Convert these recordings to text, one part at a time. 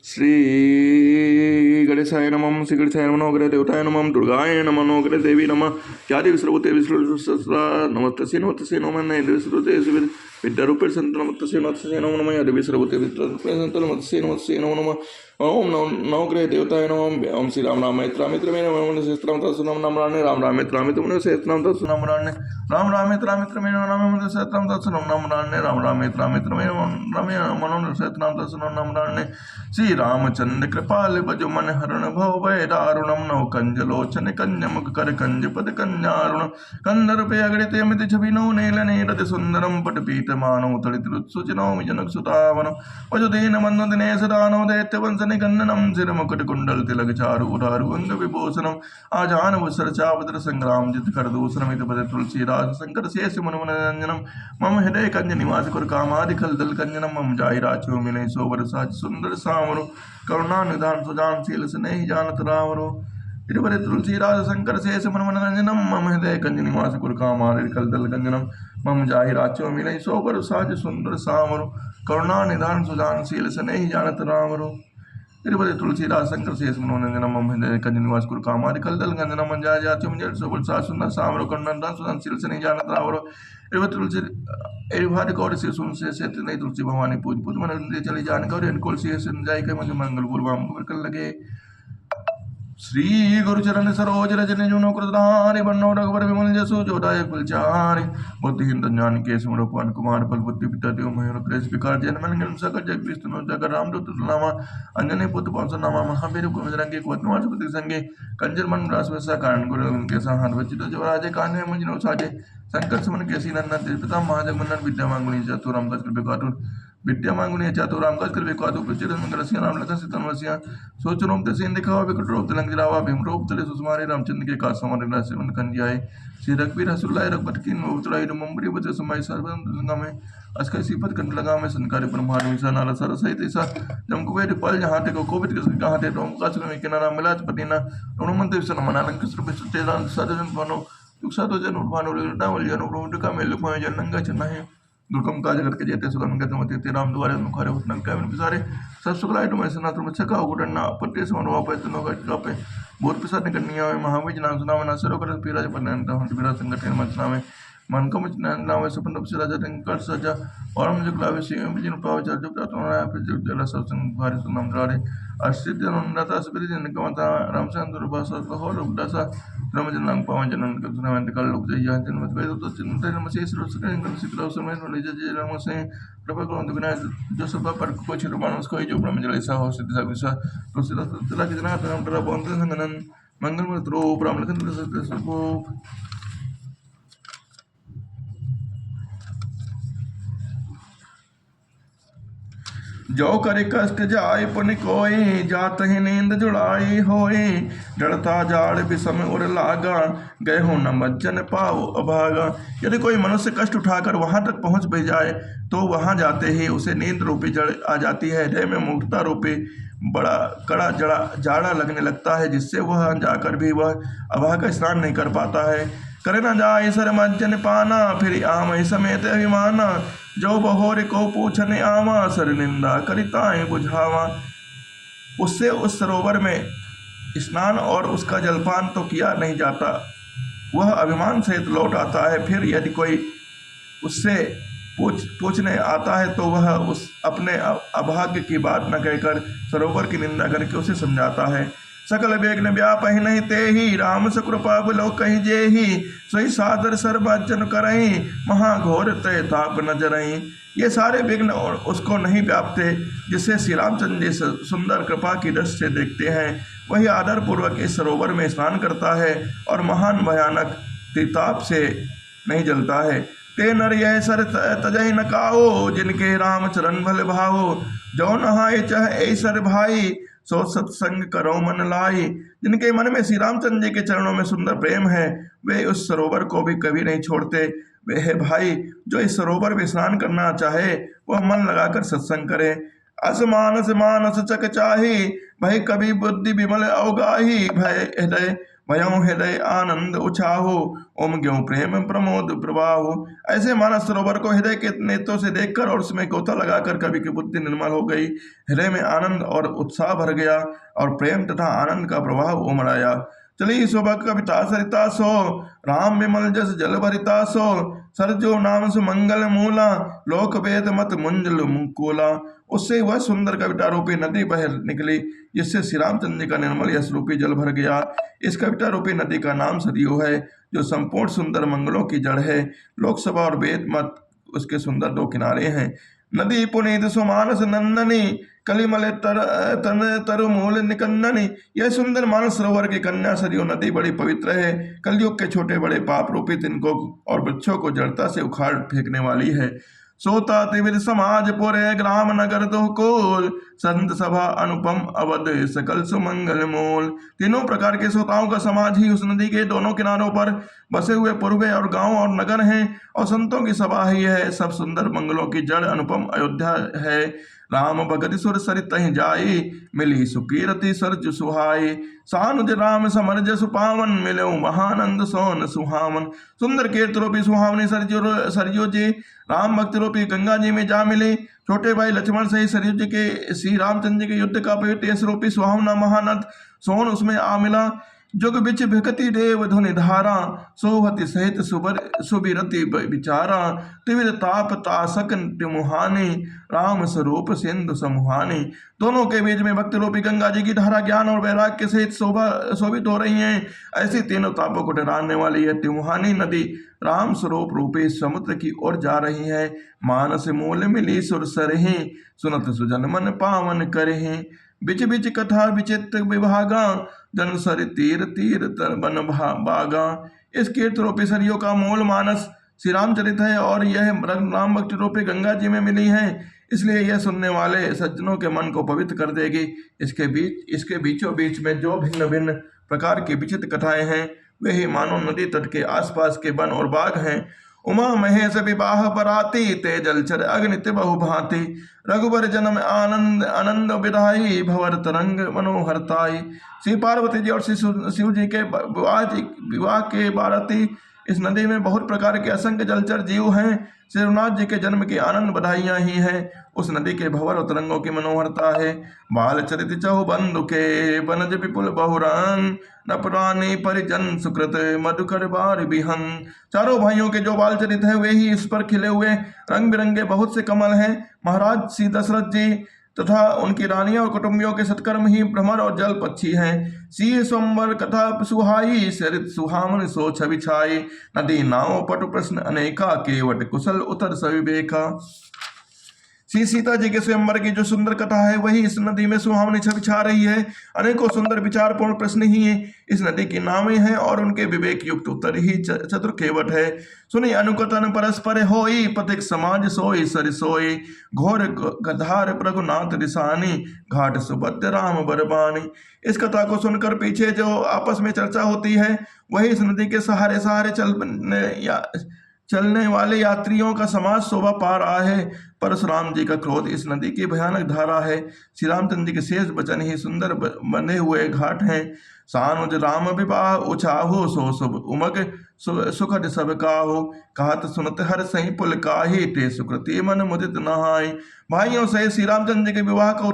श्री गणेशाय नमः श्री गणेशाय नमः नवग्रह देवताय नमः दुर्गाय नमः नवग्रह देवी नमः यादि विश्रवते विश्वसहस्रा नमस्तस्य नमस्तस्य नमः नयन विश्रुते विद्यारूपेण संत नमस्तस्य नमस्तस्य नमो नमः यादि विश्रवते विद्यारूपेण संत नमस्तस्य नमस्तस्य नमो नमः ओम नवग्रह देवताय नमः ओम श्री राम राम मित्र मित्र में नमः सहस्त्रम तत्सुनाम नाम राणे राम राम मित्र मित्र में सहस्त्रम तत्सुनाम राणे राम राम मित्र मित्र में नमः सहस्त्रम तत्सुनाम नाम राणे राम राम मित्र मित्र में नमः सहस्त्रम तत्सुनाम नाम राणे श्री रामचंद्र कृपाल भजो मन हरण भव भय दारुणम नव कंज लोचन कंज मुख कर कंज पद कन्यारुण कंदर पे अगड़ित अमित छवि नो नील नीरद सुंदरम पट पीत मानव तड़ित सुचिनो जनक सुतावन वजुदीन मनु दिनेश दानव दैत्य वंश निकंदनम सिर मुकुट कुंडल तिलक चारु उदारु अंग विभूषणम आजान वसर चावद्र संग्राम जित कर दूसरम इत पद तुलसीदास शंकर शेष मन मनरंजनम मम हृदय कंज निवास कुर कामादि खल दल कंजनम मम जाय राचो मिले सोवर साज सुंदर सामरो करुणा निधान सुजान शील स्नेह जानत रावरो इरुवरे तुलसीदास शंकर शेष मन मनरंजनम मम हृदय कंज निवास कुर कामादि खल दल कंजनम मम जाहि राचो मिले सोवर साज सुंदर सामरो करुणा निधान सुजान शील स्नेह जानत रावरो इरुवरे तुलसीदास शंकर शेष मन मनरंजनम मम हृदय कंज निवास कुर कामादि खल दल कंजनम मम जाहि राचो मिले सोवर साज सुंदर सामरो करुणा निधान सुजान शील स्नेह जानत रावरो तुलसी एरिभारी कौर से सुन से नहीं तुलसी भवानी पूज पूज मन चली जान कौर इनकोल से जाय के मुझे मंगल गुरु बाम कर लगे श्री गुरुचरण सरोज रजन जुनो कृतधारि बन्नो रघुवर विमल जसो जोदाय कुलचारि बुद्धिहीन ज्ञान के सुमरोपन कुमार बल बुद्धि पिता देव मयूर क्लेश विकार जन मन गण सकल जग विष्णु जग राम दूत नामा अंजनी पुत्र पवन नामा महावीर कुमरंगे कोतवार सुपति संगे कंजर मन रास वसा कारण गुरु उनके साहन वचित जवराजे कान्हे मुझनो साजे संकट सुमन केसी नन्ना पिता महाजग मन्नन विद्या मांगुनी चतुराम गज कृपा कातुर विद्या मांगुनी चतुराम गज कृपा कातुर प्रचिरन मंगल सिया राम लखन सीता वसिया सोचनोम ते सेन दिखावा विकट रूप तलंग जलावा भीम रूप तले सुसमारे रामचंद्र के काज समारे रासे मन कंजियाए श्री रघुवीर हसुल्लाय रघुपति कीन उतराई मुंबरी बजे समय सर्वं दुर्गा में अस्कर सीपत कंठ लगा में संकारी ब्रह्मांड विसा नारा सर सहित ऐसा जम कुबेर पल जहाँ ते को कोविद के कहाँ ते रोम का सुन में किनारा मिलाज पटीना रोमंत विसन मनालन किस रूप से तेरान सदन बनो दुखसा तो जन उर्वान उलटा वल जन उर्वट का मेल को जन नंगा चना है दुर्गम काज करके जेते सुगम गत मते ते राम द्वारे मुखारे उठन का में बिसारे सब सुखलाय तो मैं सना तुम छका उड़ना पट्टे समन वापस तो नोगा पे बोर प्रसाद निकन्या में महावीर नाम सुना मना सरो कर पीराज पन्नन तो हम पीरा संगठन मंचना में मन को मुझ नाम सपन तब से राजा कर सजा और मुझे क्लावे से बिजन पाव चल जो तो ना फिर जो जला सत्संग भारी सुनाम द्वारे आश्रित जनता सुबरी जन कमता रामचंद्र भाषा तो हो लोग दसा रामजन नाम पावन जनन का सुनावंत कल लोग जय जन मत वेद तो चिंतन नम से श्री सुकन कर सिकला समय नो ले जय राम से प्रभु को बिना जो सब पर को छिरो मानस को जो ब्रह्म जल ऐसा हो सिद्ध सब विश्वा तो सिद्ध तला के जना नाम तरा बंद संगनन मंगल में रो ब्रह्म लखन सब जो करे कष्ट जाय पुन कोई जात ही नींद जुड़ाई होए जड़ता जाड़ विषम उर लागा गए हो न मज्जन पाओ अभागा। यदि कोई मनुष्य कष्ट उठाकर वहां तक पहुंच भी जाए तो वहां जाते ही उसे नींद रूपी जड़ आ जाती है। हृदय में मूर्खता रूपी बड़ा कड़ा जाड़ा लगने लगता है जिससे वह जाकर भी वह अभागा स्नान नहीं कर पाता है। करे न जाय सर मज्जन पाना फिर आम समेत अभिमाना जो बहोर को पूछने आवा सर निंदा करिताएं बुझावा। उससे उस सरोवर में स्नान और उसका जलपान तो किया नहीं जाता, वह अभिमान सहित लौट आता है। फिर यदि कोई उससे पूछने आता है तो वह उस अपने अभाग्य की बात न कहकर सरोवर की निंदा करके उसे समझाता है। सकल बेग व्यापहि नहीं ते ही राम सुकृपा बुलो कहीं जे ही सोई सादर सर्वजन करही महाघोर तय ताप न जरही। ये सारे विघ्न और उसको नहीं व्यापते जिसे श्री रामचंद्र जी सुंदर कृपा की दृष्टि से देखते हैं। वही आदर पूर्वक इस सरोवर में स्नान करता है और महान भयानक त्रिताप से नहीं जलता है। ते नर यह सर तजहि न काओ जिनके राम चरण भल भाओ जो नहाए चाहे ऐसर भाई सो सत्संग करो मन लाई। जिनके मन में श्री रामचंद्र जी के चरणों में सुंदर प्रेम है वे उस सरोवर को भी कभी नहीं छोड़ते। वे है भाई जो इस सरोवर में स्नान करना चाहे वह मन लगाकर सत्संग करे। असमानस मानस चक चाही भय कभी बुद्धि विमल अवगाही भय हृदय भयों हृदय आनंद उछाहो, ओम ज्ञो प्रेम प्रमोद प्रवाहो। ऐसे मानस सरोवर को हृदय के नेत्रों से देखकर और उसमें गोता लगाकर कवि की बुद्धि निर्मल हो गई, हृदय में आनंद और उत्साह भर गया और प्रेम तथा आनंद का प्रवाह उमड़ आया। चली शोभा कविता सरिता सो, राम विमल जस जल भरिता सो, सरजो नाम सुमंगल मूला, लोक वेद मत मुंजल मुकुला। उससे वह सुंदर कविता रूपी नदी बह निकली, जिससे श्री रामचंद्र जी का निर्मल यश रूपी जल भर गया। इस कविता रूपी नदी का नाम सरयू है, जो संपूर्ण सुंदर मंगलों की जड़ है। लोकसभा और वेद मत उसके सुंदर दो किनारे हैं। नदी पुनीत सुमानस नंदनी, कलिमल तन तरु मूल निकंदनी। यह सुंदर मानस सरोवर की कन्या सरयू नदी बड़ी पवित्र है। कलयुग के छोटे बड़े पाप रूपी तिनकों और वृक्षों को जड़ता से उखाड़ फेंकने वाली है। सोता त्रिविध समाज पुरे, ग्राम नगर दुहकोल, संत सभा अनुपम अवध, सकल सुमंगल मोल। तीनों प्रकार के श्रोताओं का समाज ही उस नदी के दोनों किनारों पर बसे हुए पूर्वे और गांव और नगर हैं, और संतों की सभा ही है। सब सुंदर मंगलों की जड़ अनुपम अयोध्या है। राम भगति सुर सरित जाई, मिली सुकीरति सरज सुहाई। सानुज राम समर जसु पावन, मिलो महानंद सोन सुहावन। सुंदर कीर्ति रूपी सुहावनी सरयू जी राम भक्ति रूपी गंगा जी में जा मिली। छोटे भाई लक्ष्मण से ही सरयू जी के श्री रामचंद्र जी के युद्ध का पवित्र यश रूपी सुहावना महानद सोन उसमें आ मिला। जुग बिच भिकति देव धुनि धारा, सोहति सहित सुबिरति विचारा। त्रिविध ताप तासक मुहानी, राम स्वरूप सिंधु समुहानी। दोनों के बीच में भक्ति रूपी गंगा जी की धारा ज्ञान और वैराग्य के सहित शोभित हो रही हैं। ऐसी तीनों तापों को डराने वाली है तिमुहानी नदी राम स्वरूप रूपी समुद्र की ओर जा रही है। मानस मूल मिली सुर सरहि, सुनत सुजन मन पावन करहि। बिच बिच कथा विचित्र विभागा, जन सर तीर तीर बन बागा। इस कीर्ति रूपी सरयू का मूल मानस श्री रामचरित है, और यह राम भक्ति रूपी गंगा जी में मिली है, इसलिए यह सुनने वाले सज्जनों के मन को पवित्र कर देगी। इसके बीचों बीच में जो भिन्न भिन्न प्रकार की विचित्र कथाएं हैं, वे ही मानो नदी तट के आसपास के वन और बाग हैं। उमा महेश विवाह बराती, ते जलचर अग्नित बहु भांति। रघुबर जन्म आनंद आनंद विधाई, भवर तरंग मनोहरताई। श्री पार्वती जी और श्री शिव जी के विवाह के बाराती इस नदी में बहुत प्रकार के असंख्य जलचर जीव हैं। श्री रघुनाथ जी के जन्म की आनंद बधाइयां ही हैं। उस नदी के भंवर और तरंगों की मनोहरता है। बाल चरित चहु बंधु के, बनज विपुल बहुरंग। न पुरानी परिजन सुकृत, मधुकर बार बिहंग। चारों भाइयों के जो बाल चरित है, वे ही इस पर खिले हुए रंग बिरंगे बहुत से कमल हैं। महाराज श्री दशरथ जी तथा उनकी रानियों और कुटुंबियों के सत्कर्म ही भ्रमर और जल पक्षी हैं। सी सोमवर कथा सुहाई, सरित सुहामन सो छवि छाई। नदी नाव पटु प्रश्न अनेका, केवट कुशल उतर सविवेका। श्री सीता जी के स्वयंवर की जो सुंदर कथा है, वही इस नदी में सुहावनी छवि छा रही है। अनेकों सुंदर विचारपूर्ण प्रश्न ही इस नदी की नावें हैं, और उनके विवेक युक्त उत्तर ही चतुर केवट है। सुनी अनुकथन परस्पर होई, पथिक समाज सोई सर सोई। घोर गधार प्रघुनाथ रिसानी, घाट सुभद्र राम बरबानी। इस कथा को सुनकर पीछे जो आपस में चर्चा होती है, वही इस नदी के सहारे सहारे चलने वाले यात्रियों का समाज शोभा पा रहा है। परशुराम जी का क्रोध इस नदी की भयानक धारा है। श्री रामचंद्र जी के शेष वचन ही सुंदर बने हुए घाट हैं। सानुज राम विवाह उछाहो, सो शुभ उमग सुखद सब काहो। कहत सुनत हर सही पुल काही, ते सुकृति मन मुदित नहाय। भाइयों से श्री रामचंद्र जी के विवाह का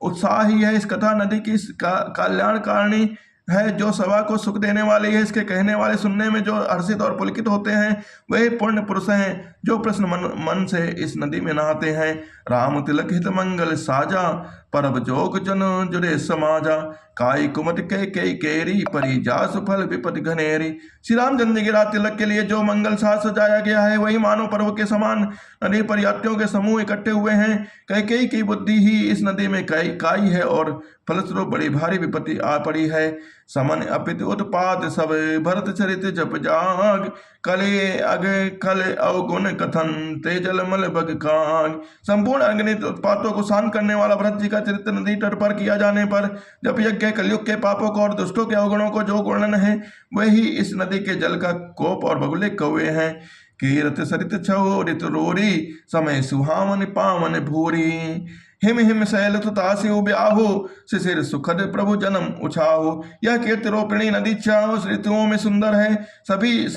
उत्साह ही है। इस कथा नदी की कल्याणकारिणी है, जो सभा को सुख देने वाली है। इसके कहने वाले सुनने में जो हर्षित और पुलकित होते हैं, वही पुण्य पुरुष हैं, जो प्रश्न मन से इस नदी में नहाते हैं। राम तिलक हित मंगल साजा, परब जोग जन जुरे समाजा। काई कुमत के केरी, परी जासु फल विपद घनेरी। श्री रामचंद्र की रात तिलक के लिए जो मंगल साज सजाया गया है, वही मानव पर्व के समान नदी पर यात्रियों के समूह इकट्ठे हुए हैं। कैकेयी की बुद्धि ही इस नदी में काई है, और फलस्वरूप बड़ी भारी विपत्ति आ पड़ी है। समन अपित उत्पाद सब, भरत चरित जप जाग। कले अग खल अवगुण कथन, तेजल मल बग काग। संपूर्ण अगणित उत्पातों को शांत करने वाला भरत जी का चरित्र नदी तट पर किया जाने पर जप यज्ञ कलयुग के पापों को और दुष्टों के अवगुणों को जो वर्णन है, वही इस नदी के जल का कोप और बगुले कौवे हैं। कीरत सरित छो ऋतु रोरी, समय सुहावन पावन भूरी। हिम हिम शैल तास्यु ब्याहो शिशिर सुखद प्रभु जन्म उछाहो। यह कीर्तिरोपिणी नदी चारों ऋतुओं में सुंदर है, सभी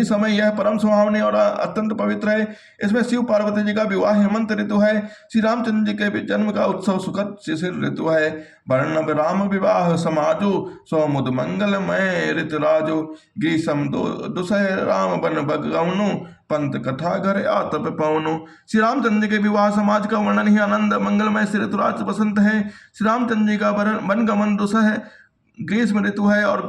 समय यह परम सुहावनी और अत्यंत पवित्र है। इसमें शिव पार्वती जी का विवाह हेमंत ऋतु है, श्री रामचंद्र जी के जन्म का उत्सव सुखद शिशिर ऋतु है। वर्णव राम विवाह समाजो सौमुद मंगलमय ऋतुराजो। ग्रीष्म दुसह राम बन बगवनु पंत कथा घर आतप पवनो। श्री रामचंद्र के विवाह समाज का वर्णन ही आनंद मंगलमय श्री ऋतुराज बसंत है। श्री रामचंद्र जी का वन गमन दुसह ग्रीष्म ऋतु है और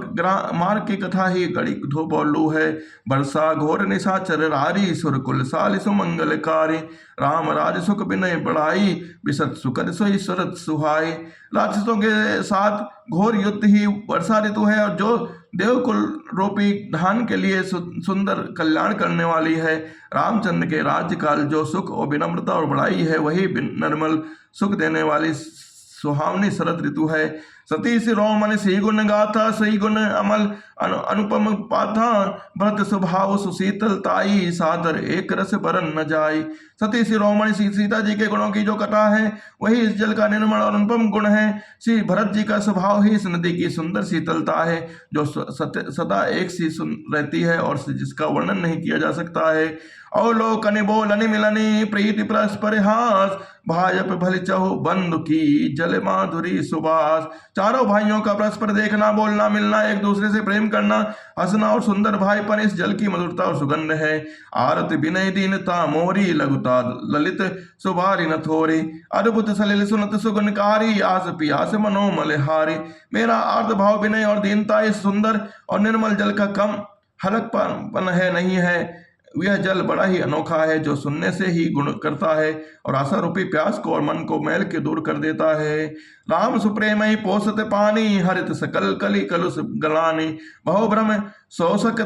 मार्ग की कथा ही गड़ी धूप और लू है। वर्षा घोर निशाचर रारी सुरकुल साल सुमंगलकारी। राम राज सुख विनय बढ़ाई विशत सुखद सोई सुरत सुहाई। राक्षसों के साथ घोर युद्ध ही वर्षा ऋतु है और जो देवकुल रूपी धान के लिए सुंदर कल्याण करने वाली है। रामचंद्र के राज्यकाल जो सुख और विनम्रता और बड़ाई है वही निर्मल सुख देने वाली सुहावनी शरद ऋतु है। सती से रोमन सी गुण गाथा सही गुण अमल अनुपम पाथा। भरत स्वभाव सुशीतलताई सादर एक रस बरन न जाई। सती श्री रोमन सीता जी के गुणों की जो कथा है वही इस जल का निर्मल और अनुपम गुण है। श्री भरत जी का स्वभाव ही इस नदी की सुंदर शीतलता है जो सदा एक सी रहती है और जिसका वर्णन नहीं किया जा सकता है। अवलोकनि बोलनि मिलनि प्रीति परस्पर हास। भाजप भल चहु बंधु की जल माधुरी सुबास। चारों भाइयों का परस्पर देखना बोलना मिलना एक दूसरे से प्रेम करना हंसना और सुंदर भाईपन इस जल की मधुरता और सुगंध है। आरत विनय दीनता मोरी लघुता ललित सुबारी न थोरी। अद्भुत सलिल सुनत सुगुणकारी आस पियास मनोमल हारी। मेरा आर्त भाव विनय और दीनता इस सुंदर और निर्मल जल का कम हलकपन है नहीं है। यह जल बड़ा ही अनोखा है जो सुनने से ही गुण करता है और आशा रूपी प्यास को और मन को मैल के दूर कर देता है। राम सुप्रेमई पोषत पानी हरित सकल कली कलुष गलानी। बहु भ्रम शोषक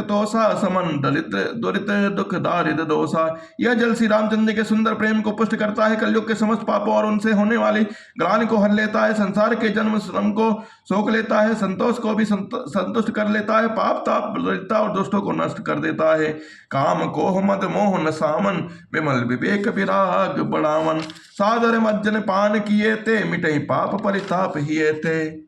तोषा समन दलित दुरित दुख दारिद दोषा। यह जल श्री रामचंद्र के सुंदर प्रेम को पुष्ट करता है, कलयुग के समस्त पापों और उनसे होने वाली ग्लानि को हर लेता है, संसार के जन्म श्रम को सोख लेता है, संतोष को भी संतुष्ट कर लेता है, पाप ताप दरिद्रता और दुष्टों को नष्ट कर देता है। काम कोह मद मोह न सामन विमल विवेक विराग बढ़ावन। सादर मज्जन पान किए ते मिटई पाप परिताप हिए थे।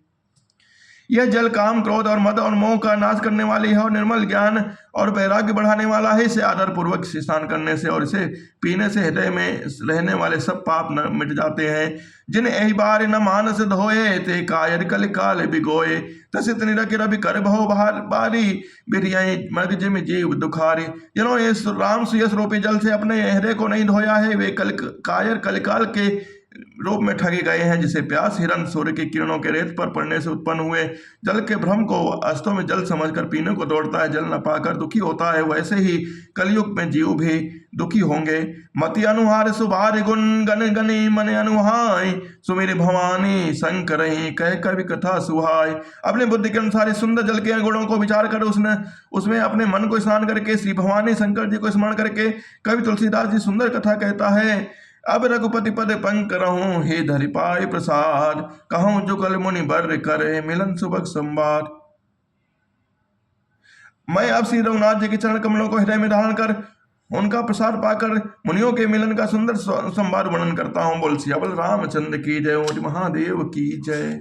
यह जल काम क्रोध और मद और मोह का नाश करने वाली है और निर्मल ज्ञान और वैराग्य बढ़ाने वाला है। इसे आदर पूर्वक स्नान करने से और इसे पीने से हृदय में रहने वाले सब पाप न मिट जाते हैं। जिन यही बार न मानस धोए ते कायर कल काल बिगोए। तसित निरक रवि कर भव बारी बिरियाई मर्ग जिम जीव दुखारी। जिन्होंने इस राम सुयस रूपी जल से अपने हृदय को नहीं धोया है वे कायर कलिकाल के रूप में ठगे गए हैं। जिसे प्यास हिरण सूर्य की किरणों के रेत पर पड़ने से उत्पन्न हुए जल के भ्रम को अस्तों में जल समझकर पीने को दौड़ता है, जल न पाकर दुखी होता है, वैसे ही कलयुग में जीव भी दुखी होंगे। मति अनुहार सुभार गुण गण गणी मन अनुहाय सुमेर भवानी शंकर कह कवि कथा सुहाय। अपने बुद्धि के अनुसार इस सुंदर जल के गुणों को विचार कर उसमें अपने मन को स्नान करके श्री भवानी शंकर जी को स्मरण करके कवि तुलसीदास जी सुंदर कथा कहता है। अब रघुपति पद पंक रहूं हे धरि पाय प्रसाद। कहूं जुगल मुनि बर करे मिलन सुबह संवाद। मैं अब श्री रघुनाथ जी के चरण कमलों को हृदय में धारण कर उनका प्रसाद पाकर मुनियों के मिलन का सुंदर संवाद वर्णन करता हूं। बोल सियावल रामचंद्र की जय। महादेव की जय।